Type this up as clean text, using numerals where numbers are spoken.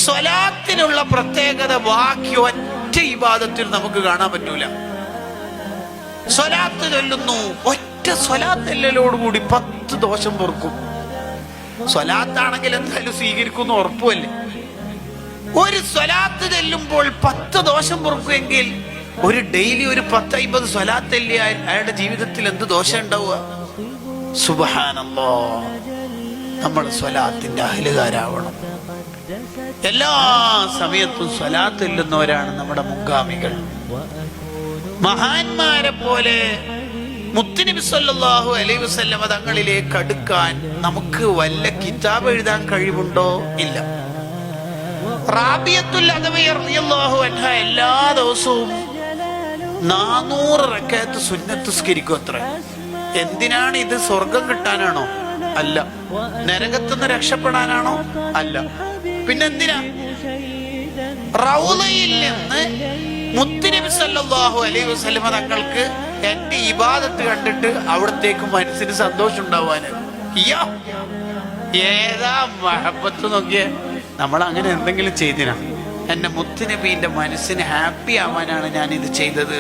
സ്വലാത്തിനുള്ള പ്രത്യേകത ബാക്കി ഒറ്റ ഇബാദത്തിൽ നമുക്ക് കാണാൻ പറ്റൂല. സ്വലാത്ത് ചൊല്ലുന്നു, ഒറ്റ സ്വലാത്തെല്ലോടുകൂടി 10 ദോഷം പൊറുക്കും. സ്വലാത്താണെങ്കിൽ എന്തായാലും സ്വീകരിക്കുന്നു ഉറപ്പുമല്ലേ. ഒരു സ്വലാത്ത് ചെല്ലുമ്പോൾ 10 ദോഷം പൊറുക്കുമെങ്കിൽ ഒരു ഡെയിലി ഒരു 10-50 സ്വലാത്തല്ലേ അയാളുടെ ജീവിതത്തിൽ എന്ത് ദോഷം ഉണ്ടാവുക? സുബ്ഹാനല്ലാഹ്. നമ്മൾ സ്വലാത്തിന്റെ അഹ്ലുകാരാവണം. എല്ലാ സമയത്തും സ്വലാത്ത് ചെല്ലുന്നവരാണ് നമ്മുടെ മുൻഗാമികൾ. മഹാന്മാരെ പോലെ മുത്തുനബി സല്ലല്ലാഹു അലൈഹി വസല്ലം തങ്ങളിലേക്ക് അടുക്കാൻ നമുക്ക് വല്ല കിതാബ് എഴുതാൻ കഴിവുണ്ടോ? ഇല്ല. റാബിയത്തുൽ അദവി റളിയല്ലാഹു അൻഹ എല്ലാ ദിവസവും 400 റക്അത്ത് സുന്നത്ത് നിസ്കരിക്കും അത്ര. എന്തിനാണ് ഇത്? സ്വർഗം കിട്ടാനാണോ? അല്ല. നരകത്തുനിന്ന് രക്ഷപ്പെടാനാണോ? അല്ല. പിന്നെന്തിനാ? റൗളയിൽ നിന്ന് മുത്തുനബി സല്ലല്ലാഹു അലൈഹി വസല്ലം തങ്ങൾക്ക് എന്റെ ഇബാദത്ത് കണ്ടിട്ട് അവിടത്തേക്ക് മനസ്സിന് സന്തോഷം ഉണ്ടാവാന്. ഏതാ മഹബത്ത് നോക്കിയ നമ്മൾ അങ്ങനെ എന്തെങ്കിലും ചെയ്തിനാ? എന്റെ മുത്തുനബിന്റെ മനസ്സിന് ഹാപ്പി ആവാനാണ് ഞാൻ ഇത് ചെയ്തത്.